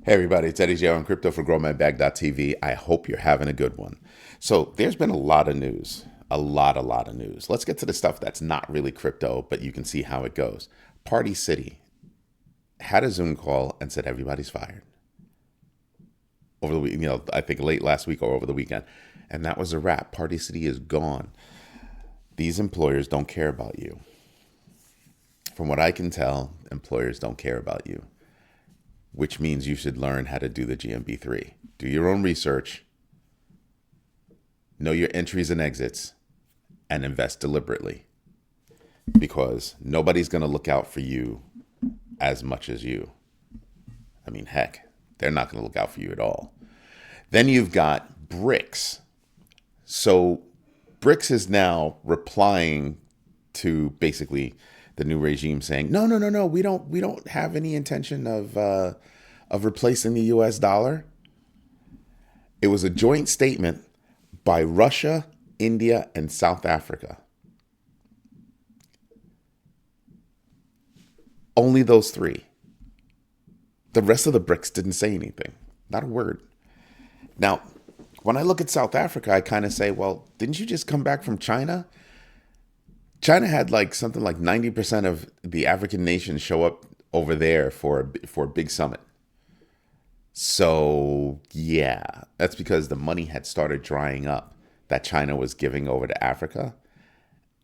Hey everybody, it's Eddie J on Crypto for GrowMyBag.tv. I hope you're having a good one. So there's been a lot of news, a lot of news. Let's get to the stuff that's not really crypto, but you can see how it goes. Party City had a Zoom call and said everybody's fired over the week. I think late last week or over the weekend, and that was a wrap. Party City is gone. These employers don't care about you. From what I can tell, employers don't care about you, which means you should learn how to do the GMB3. Do your own research, know your entries and exits, and invest deliberately, because nobody's going to look out for you as much as you. I mean, heck, they're not going to look out for you at all. Then you've got BRICS. So BRICS is now replying to basically the new regime saying, no, we don't have any intention of replacing the U.S. dollar. It was a joint statement by Russia, India, and South Africa. Only those three. The rest of the BRICS didn't say anything. Not a word. Now, when I look at South Africa, I kind of say, well, didn't you just come back from China? China had something like 90% of the African nations show up over there for a big summit. So yeah, that's because the money had started drying up that China was giving over to Africa.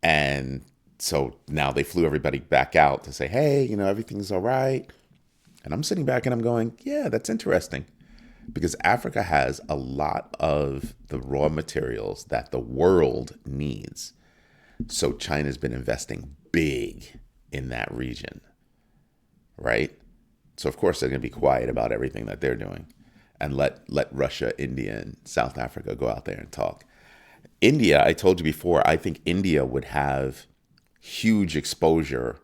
And so now they flew everybody back out to say, hey, everything's all right. And I'm sitting back and I'm going, yeah, that's interesting. Because Africa has a lot of the raw materials that the world needs. So China's been investing big in that region, right? So of course they're going to be quiet about everything that they're doing and let Russia, India, and South Africa go out there and talk. India, I told you before, I think India would have huge exposure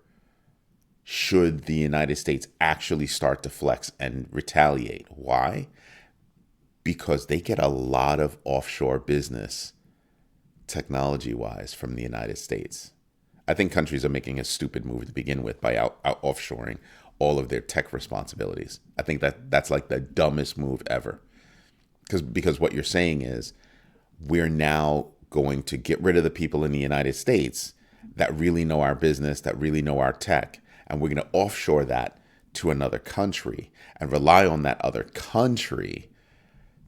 should the United States actually start to flex and retaliate. Why? Because they get a lot of offshore business technology-wise from the United States. I think countries are making a stupid move to begin with by out offshoring all of their tech responsibilities. I think that's like the dumbest move ever. Because what you're saying is we're now going to get rid of the people in the United States that really know our business, that really know our tech, and we're going to offshore that to another country and rely on that other country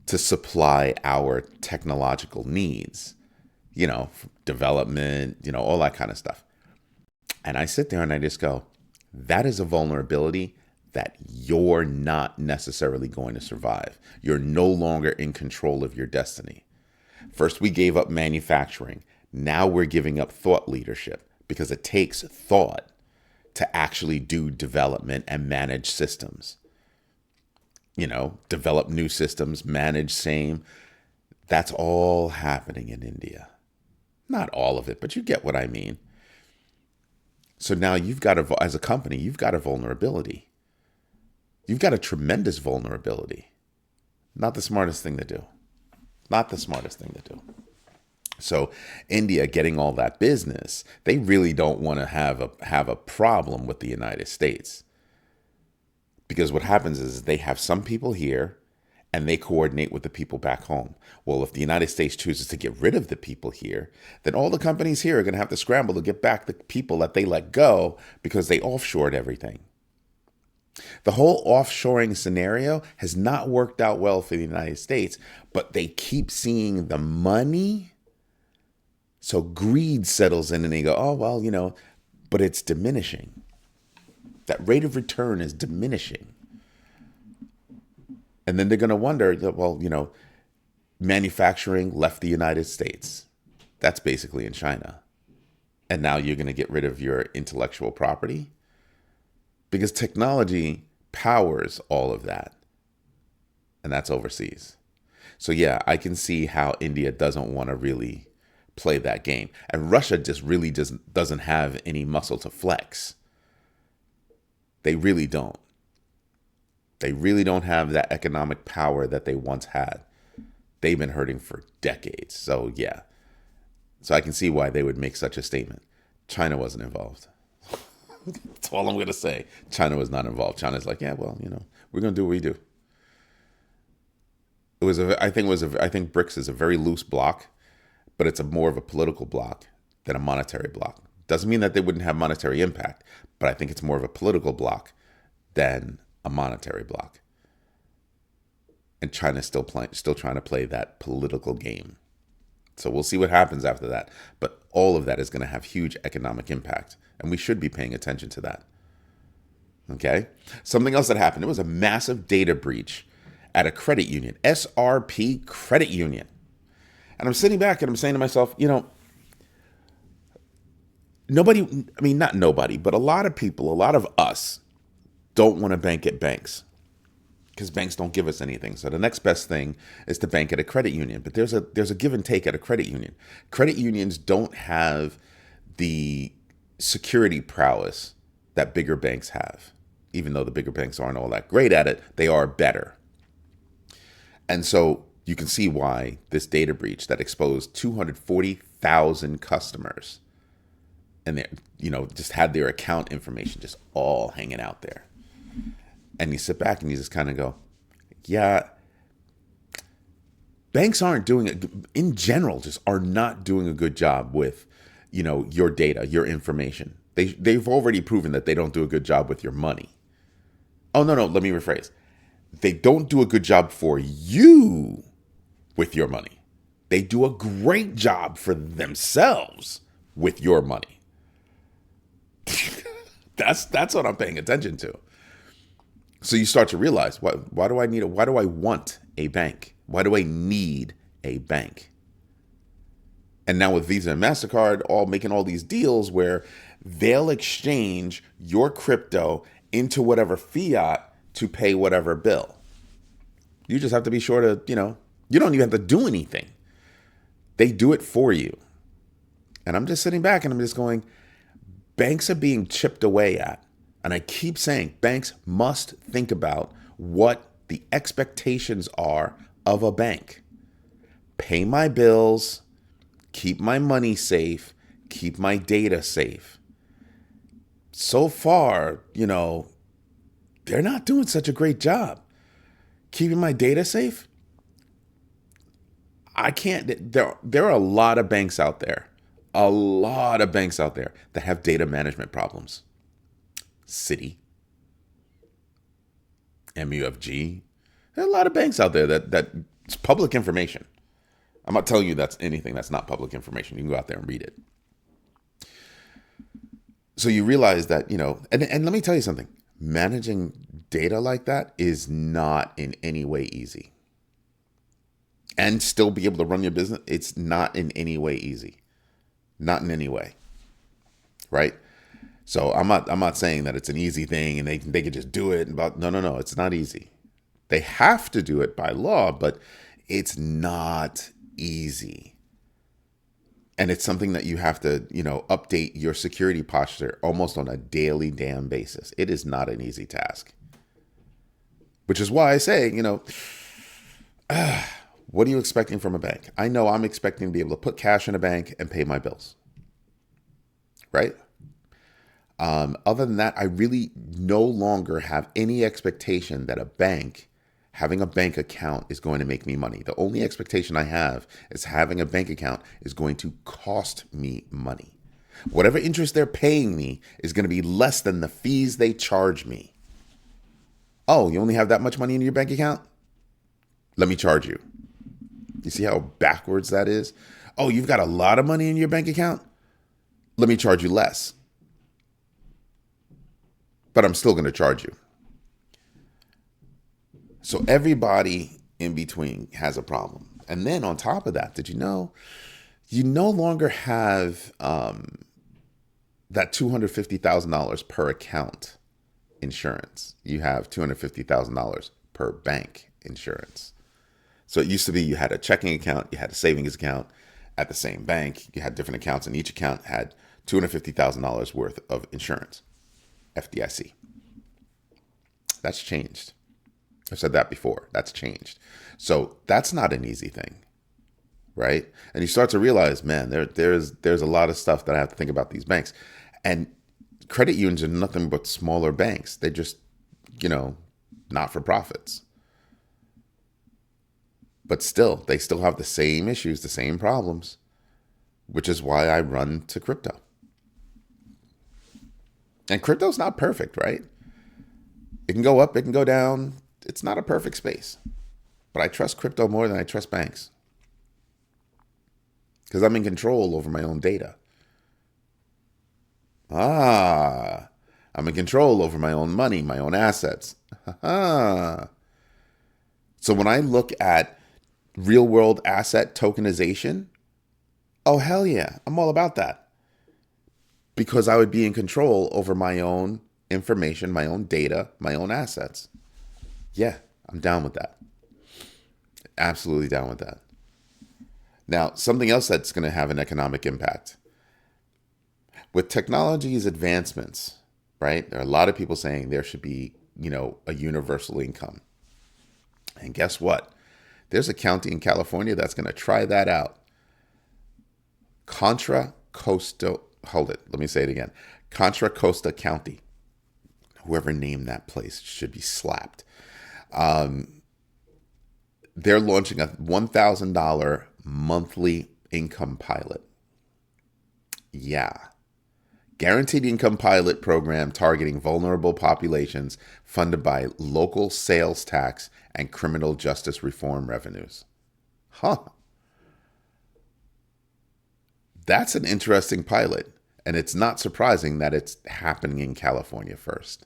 to supply our technological needs, development, all that kind of stuff. And I sit there and I just go, that is a vulnerability that you're not necessarily going to survive. You're no longer in control of your destiny. First, we gave up manufacturing. Now we're giving up thought leadership, because it takes thought to actually do development and manage systems. Develop new systems, manage same. That's all happening in India. Not all of it, but you get what I mean. So now you've got as a company, you've got a vulnerability. You've got a tremendous vulnerability. Not the smartest thing to do. Not the smartest thing to do. So India getting all that business, they really don't want to have a problem with the United States. Because what happens is they have some people here and they coordinate with the people back home. Well, if the United States chooses to get rid of the people here, then all the companies here are going to have to scramble to get back the people that they let go because they offshored everything. The whole offshoring scenario has not worked out well for the United States, but they keep seeing the money. So greed settles in and they go, oh, well, but it's diminishing. That rate of return is diminishing. And then they're going to wonder, well, manufacturing left the United States. That's basically in China. And now you're going to get rid of your intellectual property? Because technology powers all of that. And that's overseas. So yeah, I can see how India doesn't want to really play that game. And Russia just really doesn't have any muscle to flex. They really don't. They really don't have that economic power that they once had. They've been hurting for decades. So yeah. So I can see why they would make such a statement. China wasn't involved. That's all I'm going to say. China was not involved. China's like, yeah, well, we're going to do what we do. I think BRICS is a very loose block, but it's a more of a political block than a monetary block. Doesn't mean that they wouldn't have monetary impact, but I think it's more of a political block than a monetary block. And China's still trying to play that political game. So we'll see what happens after that. But all of that is going to have huge economic impact, and we should be paying attention to that. Okay? Something else that happened, it was a massive data breach at a credit union, SRP Credit Union. And I'm sitting back and I'm saying to myself, not nobody, but a lot of people, a lot of us don't want to bank at banks because banks don't give us anything. So the next best thing is to bank at a credit union. But there's a give and take at a credit union. Credit unions don't have the security prowess that bigger banks have. Even though the bigger banks aren't all that great at it, they are better. And so you can see why this data breach that exposed 240,000 customers and they, just had their account information just all hanging out there. And you sit back and you just kind of go, yeah, banks aren't doing it in general, just are not doing a good job with, your data, your information. They've already proven that they don't do a good job with your money. Oh, no, let me rephrase. They don't do a good job for you with your money. They do a great job for themselves with your money. That's what I'm paying attention to. So you start to realize, why do I want a bank? Why do I need a bank? And now with Visa and MasterCard all making all these deals where they'll exchange your crypto into whatever fiat to pay whatever bill. You just have to be sure to, you don't even have to do anything. They do it for you. And I'm just sitting back and I'm just going, banks are being chipped away at. And I keep saying banks must think about what the expectations are of a bank. Pay my bills, keep my money safe, keep my data safe. So far, they're not doing such a great job keeping my data safe. I can't. There are a lot of banks out there, that have data management problems. Citi, MUFG. There are a lot of banks out there that's public information. I'm not telling you that's anything that's not public information. You can go out there and read it. So you realize that, and let me tell you something. Managing data like that is not in any way easy. And still be able to run your business, it's not in any way easy. Not in any way. Right? So I'm not saying that it's an easy thing and they could just do it. No, it's not easy. They have to do it by law, but it's not easy. And it's something that you have to, update your security posture almost on a daily damn basis. It is not an easy task. Which is why I say, what are you expecting from a bank? I know I'm expecting to be able to put cash in a bank and pay my bills. Right? Other than that, I really no longer have any expectation that having a bank account is going to make me money. The only expectation I have is having a bank account is going to cost me money. Whatever interest they're paying me is going to be less than the fees they charge me. Oh, you only have that much money in your bank account? Let me charge you. You see how backwards that is? Oh, you've got a lot of money in your bank account? Let me charge you less. But I'm still going to charge you. So everybody in between has a problem. And then on top of that, did you know you no longer have that $250,000 per account insurance? You have $250,000 per bank insurance. So it used to be you had a checking account, you had a savings account at the same bank. You had different accounts, and each account had $250,000 worth of insurance, FDIC. That's changed. I've said that before. That's changed. So that's not an easy thing, right? And you start to realize, man, there's a lot of stuff that I have to think about these banks. And credit unions are nothing but smaller banks. They're just, not for profits. But still, they still have the same issues, the same problems, which is why I run to crypto. And crypto's not perfect, right? It can go up, it can go down. It's not a perfect space. But I trust crypto more than I trust banks. Because I'm in control over my own data. I'm in control over my own money, my own assets. So when I look at real world asset tokenization, oh, hell yeah, I'm all about that. Because I would be in control over my own information, my own data, my own assets. Yeah, I'm down with that. Absolutely down with that. Now, something else that's going to have an economic impact. With technology's advancements, right? There are a lot of people saying there should be, a universal income. And guess what? There's a county in California that's going to try that out. Contra Costa County. Whoever named that place should be slapped. They're launching a $1,000 monthly income pilot. Yeah. Guaranteed income pilot program targeting vulnerable populations funded by local sales tax and criminal justice reform revenues. That's an interesting pilot. And it's not surprising that it's happening in California first.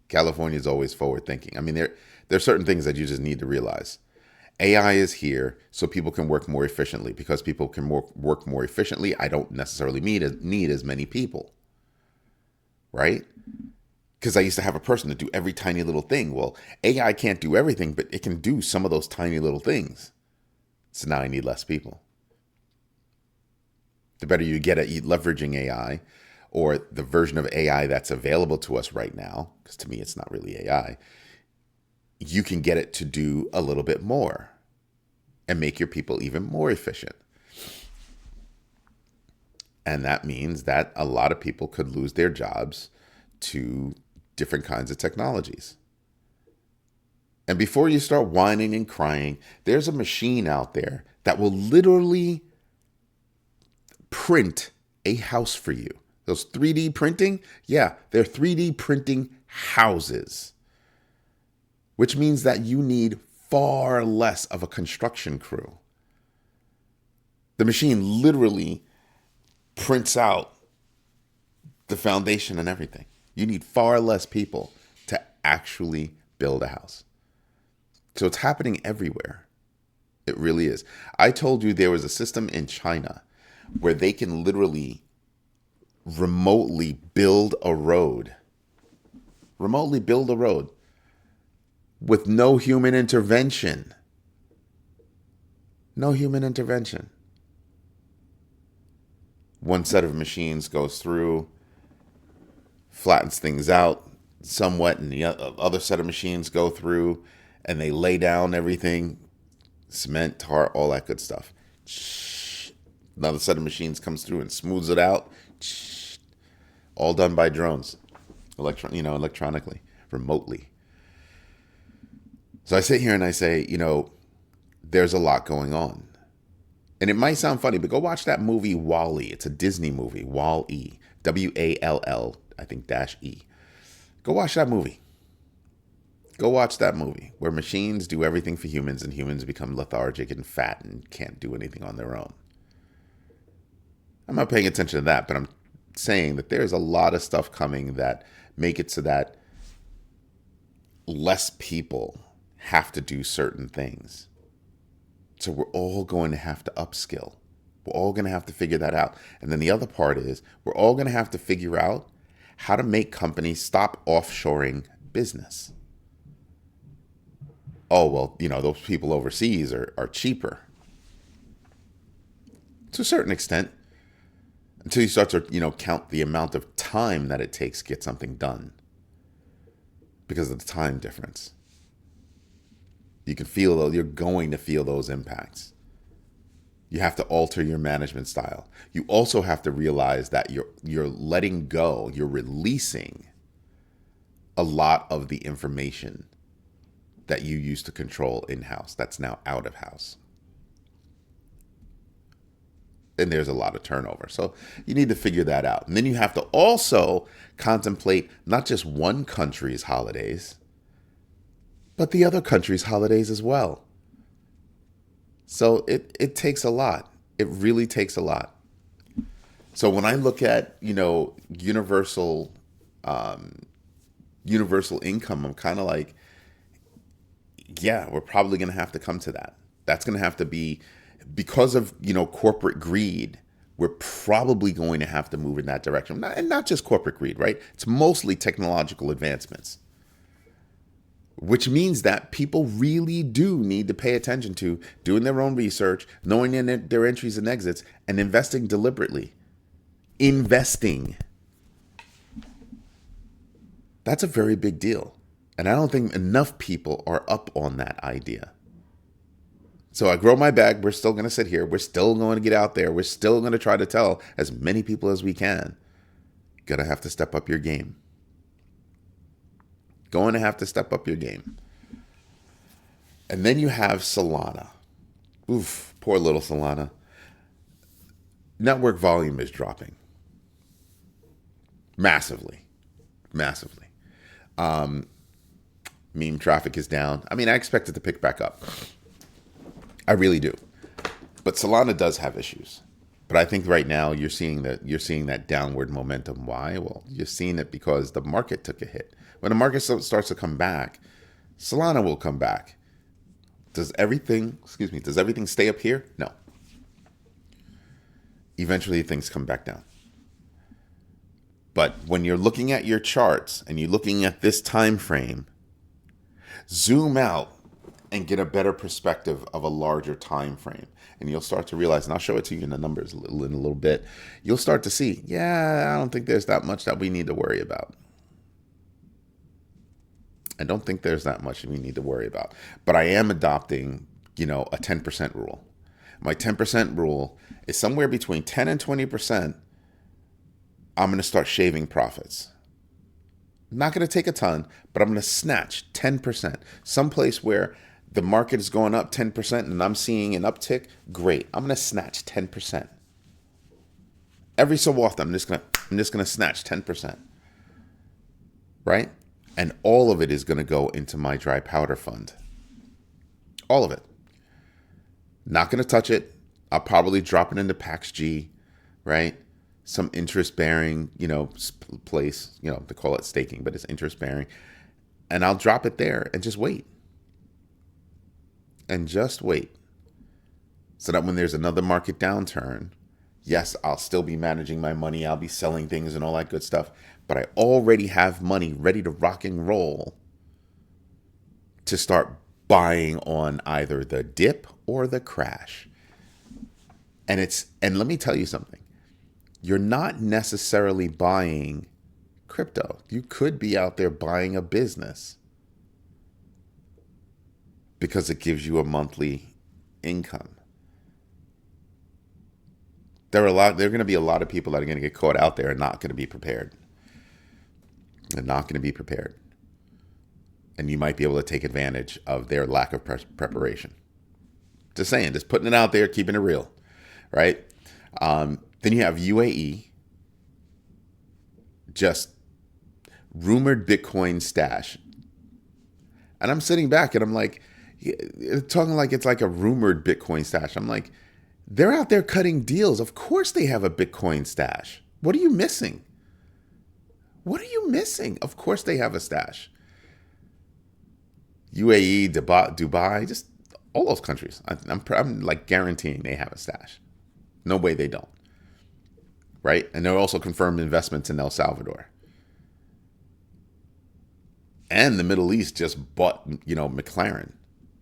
California is always forward thinking. I mean, there are certain things that you just need to realize. AI is here so people can work more efficiently. Because people can work more efficiently, I don't necessarily need as many people. Right? Because I used to have a person to do every tiny little thing. Well, AI can't do everything, but it can do some of those tiny little things. So now I need less people. The better you get at leveraging AI, or the version of AI that's available to us right now, because to me it's not really AI, you can get it to do a little bit more and make your people even more efficient. And that means that a lot of people could lose their jobs to different kinds of technologies. And before you start whining and crying, there's a machine out there that will literally print a house for you. Those 3D printing, yeah, they're 3D printing houses, which means that you need far less of a construction crew. The machine literally prints out the foundation and everything. You need far less people to actually build a house. So it's happening everywhere. It really is. I told you there was a system in China where they can literally remotely build a road. Remotely build a road with no human intervention. No human intervention. One set of machines goes through, flattens things out somewhat, and the other set of machines go through and they lay down everything, cement, tar, all that good stuff. Another set of machines comes through and smooths it out. All done by drones, electronically, remotely. So I sit here and I say, there's a lot going on. And it might sound funny, but go watch that movie WALL-E. It's a Disney movie, WALL-E, WALL, I think -E. Go watch that movie. Go watch that movie where machines do everything for humans and humans become lethargic and fat and can't do anything on their own. I'm not paying attention to that, but I'm saying that there's a lot of stuff coming that make it so that less people have to do certain things. So we're all going to have to upskill. We're all going to have to figure that out. And then the other part is we're all going to have to figure out how to make companies stop offshoring business. Oh, well, those people overseas are cheaper. To a certain extent. Until you start to, count the amount of time that it takes to get something done. Because of the time difference. You can feel, you're going to feel those impacts. You have to alter your management style. You also have to realize that you're letting go, you're releasing a lot of the information that you used to control in-house that's now out of house. And there's a lot of turnover. So you need to figure that out. And then you have to also contemplate not just one country's holidays, but the other country's holidays as well. So it takes a lot. It really takes a lot. So when I look at, universal income, I'm kind of like, yeah, we're probably going to have to come to that. That's going to have to be, because of, corporate greed, we're probably going to have to move in that direction. And not just corporate greed, right? It's mostly technological advancements, which means that people really do need to pay attention to doing their own research, knowing their entries and exits, and investing deliberately. Investing. That's a very big deal. And I don't think enough people are up on that idea. So I grow my bag. We're still going to sit here. We're still going to get out there. We're still going to try to tell as many people as we can. Going to have to step up your game. Going to have to step up your game. And then you have Solana. Oof, poor little Solana. Network volume is dropping. Massively. Meme traffic is down. I mean, I expect it to pick back up. I really do. But Solana does have issues. But I think right now you're seeing that downward momentum. Why? Well, you're seeing it because the market took a hit. When the market starts to come back, Solana will come back. Does everything stay up here? No. Eventually things come back down. But when you're looking at your charts and you're looking at this time frame, zoom out and get a better perspective of a larger time frame. And you'll start to realize, and I'll show it to you in the numbers in a little bit, you'll start to see, I don't think there's that much that we need to worry about. I don't think there's that much we need to worry about. But I am adopting, a 10% rule. My 10% rule is somewhere between 10 and 20%. I'm going to start shaving profits. I'm not going to take a ton, but I'm going to snatch 10%. Someplace where the market is going up 10% and I'm seeing an uptick, great. I'm going to snatch 10%. Every so often, I'm just going to snatch 10%. Right? And all of it is going to go into my dry powder fund. All of it. Not going to touch it. I'll probably drop it into PaxG, right? Some interest bearing, place, they call it staking, but it's interest bearing. And I'll drop it there and just wait. And just wait. So that when there's another market downturn, yes, I'll still be managing my money. I'll be selling things and all that good stuff. But I already have money ready to rock and roll to start buying on either the dip or the crash. And let me tell you something. You're not necessarily buying crypto. You could be out there buying a business because it gives you a monthly income. There are going to be a lot of people that are going to get caught out there and not going to be prepared. They're not going to be prepared. And you might be able to take advantage of their lack of preparation. Just saying, just putting it out there, keeping it real, right? Then you have UAE, just rumored Bitcoin stash. And I'm sitting back and I'm like, talking like it's like a rumored Bitcoin stash. I'm like, they're out there cutting deals. Of course they have a Bitcoin stash. What are you missing? What are you missing? Of course they have a stash. UAE, Dubai, just all those countries. I'm like guaranteeing they have a stash. No way they don't. Right? And there are also confirmed investments in El Salvador. And the Middle East just bought, McLaren.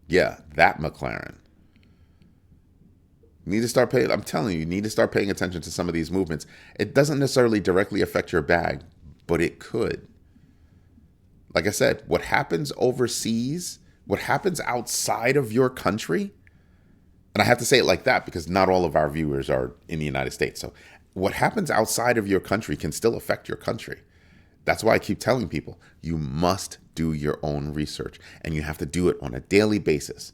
Yeah, that McLaren. You need to start paying. I'm telling you need to start paying attention to some of these movements. It doesn't necessarily directly affect your bag, but it could. Like I said, what happens overseas, what happens outside of your country, and I have to say it like that because not all of our viewers are in the United States. So what happens outside of your country can still affect your country. That's why I keep telling people, you must do your own research, and you have to do it on a daily basis.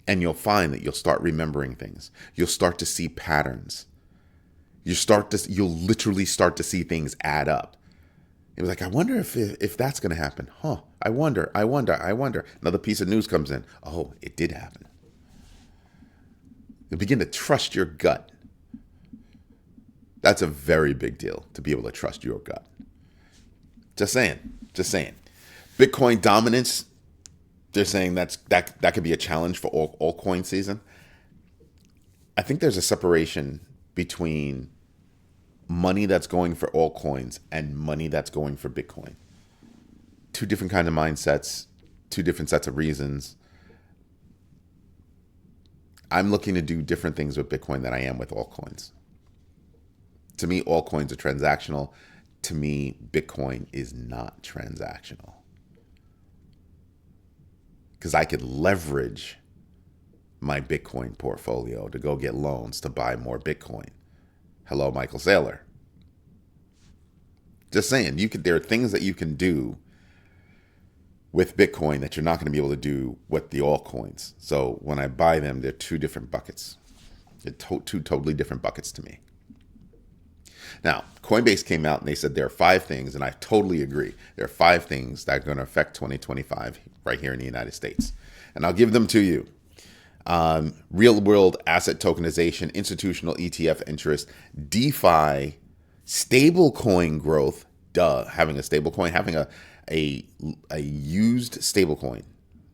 And you'll find that you'll start remembering things. You'll start to see patterns. You'll literally start to see things add up. It was like, I wonder if that's going to happen. I wonder. Another piece of news comes in. Oh, it did happen. You begin to trust your gut. That's a very big deal, to be able to trust your gut. Just saying. Bitcoin dominance, they're saying that could be a challenge for altcoin season. I think there's a separation between money that's going for altcoins and money that's going for Bitcoin. Two different kinds of mindsets, two different sets of reasons. I'm looking to do different things with Bitcoin than I am with altcoins. To me, altcoins are transactional. To me, Bitcoin is not transactional. Because I could leverage my Bitcoin portfolio to go get loans to buy more Bitcoin. Hello, Michael Saylor. Just saying, there are things that you can do with Bitcoin that you're not going to be able to do with the altcoins. So when I buy them, they're two different buckets. They're two totally different buckets to me. Now, Coinbase came out and they said there are 5 things, and I totally agree. There are 5 things that are going to affect 2025 right here in the United States. And I'll give them to you. Real-world asset tokenization, institutional ETF interest, DeFi, stablecoin growth, having a stablecoin, having a used stablecoin,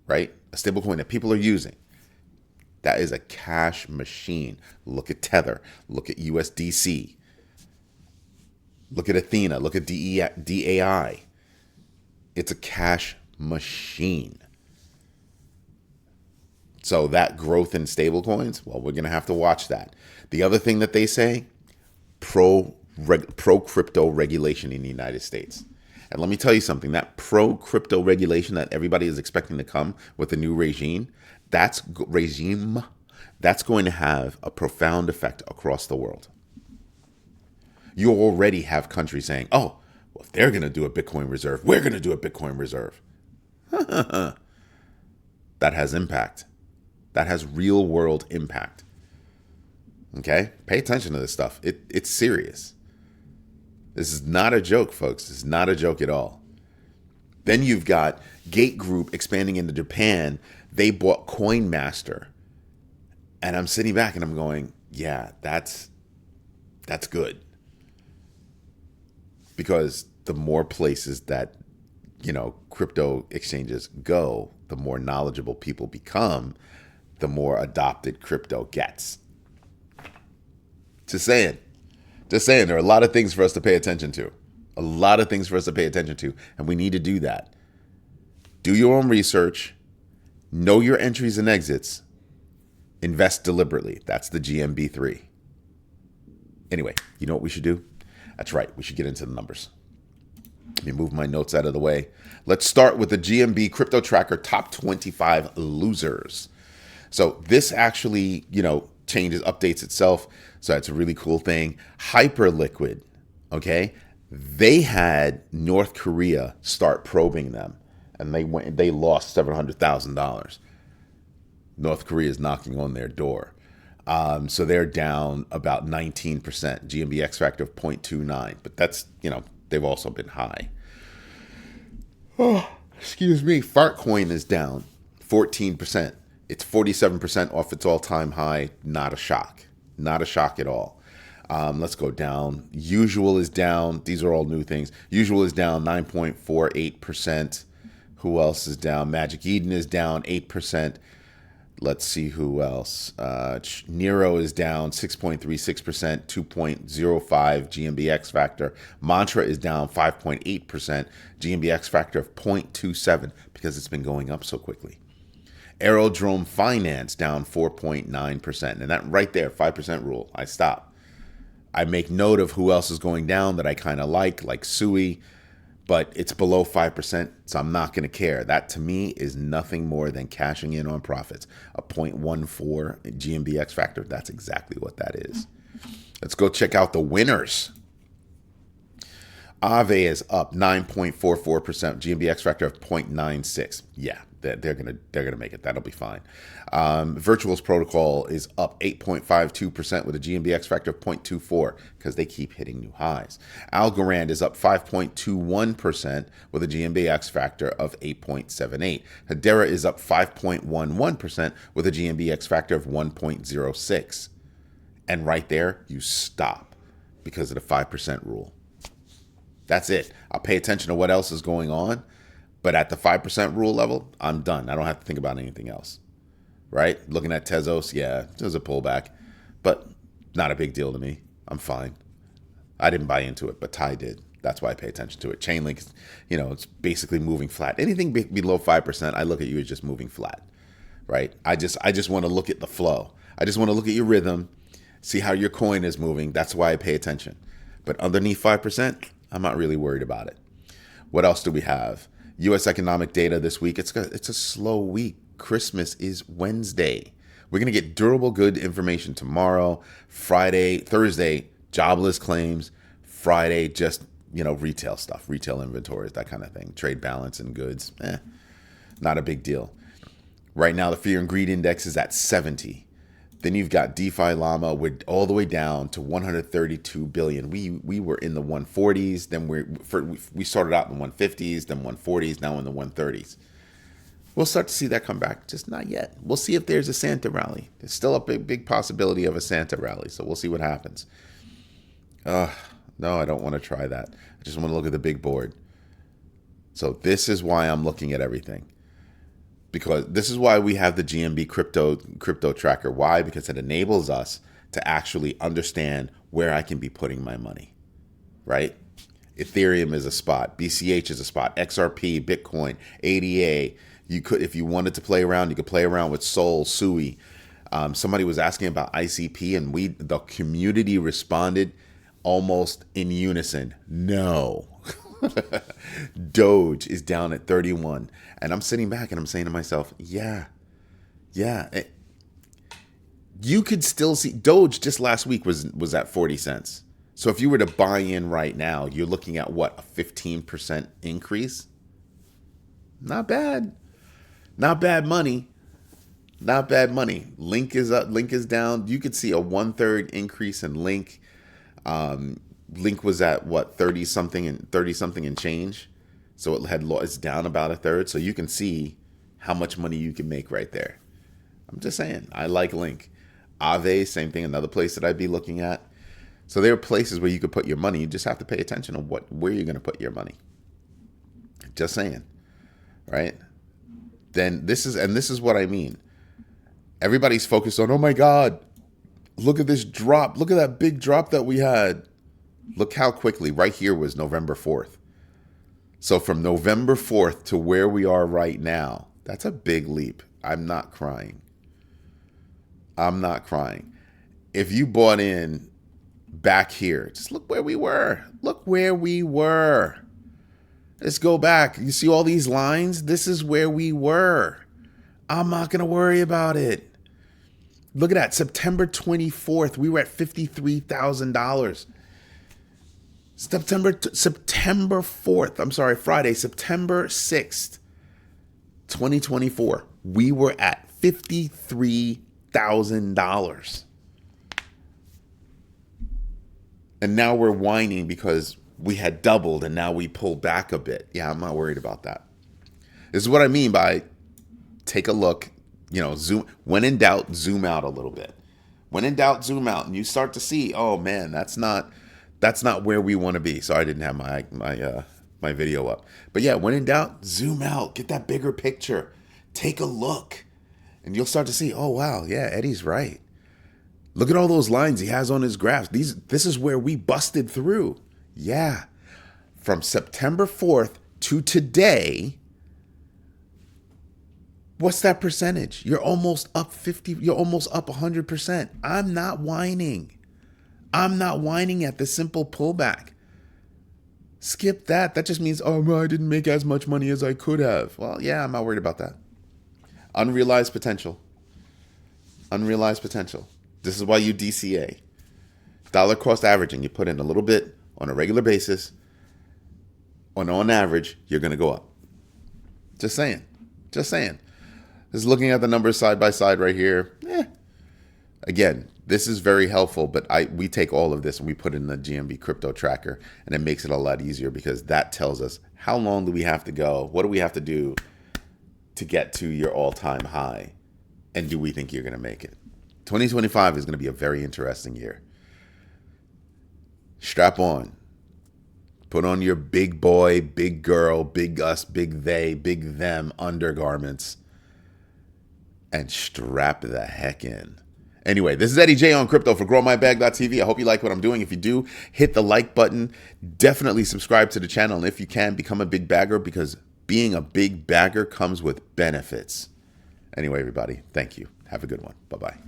right? A stablecoin that people are using. That is a cash machine. Look at Tether. Look at USDC. Look at Athena. Look at DAI. It's a cash machine. So that growth in stablecoins, well, we're going to have to watch that. The other thing that they say, pro-crypto regulation in the United States. And let me tell you something, that pro-crypto regulation that everybody is expecting to come with the new regime, that's going to have a profound effect across the world. You already have countries saying, oh, well, if they're going to do a Bitcoin reserve, we're going to do a Bitcoin reserve. That has impact. That has real world impact. Okay? Pay attention to this stuff. It's serious. This is not a joke, folks. This is not a joke at all. Then you've got Gate Group expanding into Japan. They bought CoinMaster. And I'm sitting back and I'm going, yeah, that's good. Because the more places that, crypto exchanges go, the more knowledgeable people become, the more adopted crypto gets. Just saying, there are a lot of things for us to pay attention to. And we need to do that. Do your own research. Know your entries and exits. Invest deliberately. That's the GMB3. Anyway, you know what we should do? That's right. We should get into the numbers. Let me move my notes out of the way. Let's start with the GMB Crypto Tracker Top 25 Losers. So this actually, updates itself. So that's a really cool thing. Hyperliquid, okay? They had North Korea start probing them, and they lost $700,000. North Korea is knocking on their door. So they're down about 19%, GMB X factor of 0.29. But that's, they've also been high. Oh, excuse me. Fartcoin is down 14%. It's 47% off its all-time high. Not a shock. Not a shock at all. Let's go down. Usual is down. These are all new things. Usual is down 9.48%. Who else is down? Magic Eden is down 8%. Let's see who else. Nero is down 6.36%, 2.05 GMB X factor. Mantra is down 5.8%, GMB X factor of 0.27 because it's been going up so quickly. Aerodrome Finance down 4.9%. And that right there, 5% rule. I stop. I make note of who else is going down that I kind of like Sui. But it's below 5%, so I'm not going to care. That, to me, is nothing more than cashing in on profits. A 0.14 GMB X factor, that's exactly what that is. Let's go check out the winners. Aave is up 9.44%, GMBX factor of 0.96. Yeah, they're gonna make it. That'll be fine. Virtuals protocol is up 8.52% with a GMBX factor of 0.24 because they keep hitting new highs. Algorand is up 5.21% with a GMBX factor of 8.78. Hedera is up 5.11% with a GMBX factor of 1.06. And right there, you stop because of the 5% rule. That's it. I'll pay attention to what else is going on. But at the 5% rule level, I'm done. I don't have to think about anything else. Right? Looking at Tezos, yeah, there's a pullback. But not a big deal to me. I'm fine. I didn't buy into it, but Ty did. That's why I pay attention to it. Chainlink, it's basically moving flat. Anything below 5%, I look at you as just moving flat. Right? I just want to look at the flow. I just want to look at your rhythm, see how your coin is moving. That's why I pay attention. But underneath 5%, I'm not really worried about it. What else do we have? U.S. economic data this week. It's a slow week. Christmas is Wednesday. We're going to get durable good information tomorrow. Thursday, jobless claims. Friday, just, retail stuff, retail inventories, that kind of thing. Trade balance and goods. Not a big deal. Right now, the fear and greed index is at 70. Then you've got DeFi Llama. We're all the way down to 132 billion. We were in the 140s. Then we started out in the 150s, then 140s, now in the 130s. We'll start to see that come back, just not yet. We'll see if there's a Santa rally. There's still a big possibility of a Santa rally, so we'll see what happens. No, I don't want to try that. I just want to look at the big board. So this is why I'm looking at everything. Because this is why we have the GMB crypto tracker. Why? Because it enables us to actually understand where I can be putting my money, right? Ethereum is a spot. BCH is a spot. XRP, Bitcoin, ADA. You could, if you wanted to play around, you could play around with Sol, Sui. Somebody was asking about ICP, and the community responded almost in unison. No. Doge is down at 31. And I'm sitting back and I'm saying to myself, yeah. You could still see Doge just last week was at 40 cents. So if you were to buy in right now, you're looking at what, a 15% increase? Not bad. Not bad money. Not bad money. Link is up, Link is down. You could see a 1/3 increase in Link. Link was at what, 30 something and change. So it's down about 1/3. So you can see how much money you can make right there. I'm just saying, I like Link. Aave, same thing, another place that I'd be looking at. So there are places where you could put your money. You just have to pay attention to where you're going to put your money. Just saying, right? Then this is what I mean. Everybody's focused on, oh my God, look at this drop. Look at that big drop that we had. Look how quickly, right here was November 4th. So from November 4th to where we are right now, that's a big leap. I'm not crying. If you bought in back here, just look where we were. Let's go back. You see all these lines? This is where we were. I'm not going to worry about it. Look at that. September 24th, we were at $53,000. September 4th, I'm sorry, Friday, September 6th, 2024, we were at $53,000. And now we're whining because we had doubled and now we pulled back a bit. Yeah, I'm not worried about that. This is what I mean by take a look, zoom. When in doubt, zoom out a little bit. When in doubt, zoom out, and you start to see, oh man, that's not where we want to be. Sorry, I didn't have my video up. But yeah, when in doubt, zoom out, get that bigger picture, take a look, and you'll start to see, oh wow, yeah, Eddie's right. Look at all those lines he has on his graphs. This is where we busted through. Yeah. From September 4th to today, what's that percentage? You're almost up 50, you're almost up 100%. I'm not whining at the simple pullback. Skip that. That just means, oh, I didn't make as much money as I could have. Well, yeah, I'm not worried about that. Unrealized potential. This is why you DCA. Dollar cost averaging. You put in a little bit on a regular basis. on average, you're going to go up. Just saying. Just saying. Just looking at the numbers side by side right here. Again, this is very helpful, but we take all of this and we put it in the GMB crypto tracker, and it makes it a lot easier because that tells us how long do we have to go? What do we have to do to get to your all-time high? And do we think you're going to make it? 2025 is going to be a very interesting year. Strap on. Put on your big boy, big girl, big us, big they, big them undergarments and strap the heck in. Anyway, this is Eddie J on crypto for growmybag.tv. I hope you like what I'm doing. If you do, hit the like button. Definitely subscribe to the channel. And if you can, become a big bagger, because being a big bagger comes with benefits. Anyway, everybody, thank you. Have a good one. Bye-bye.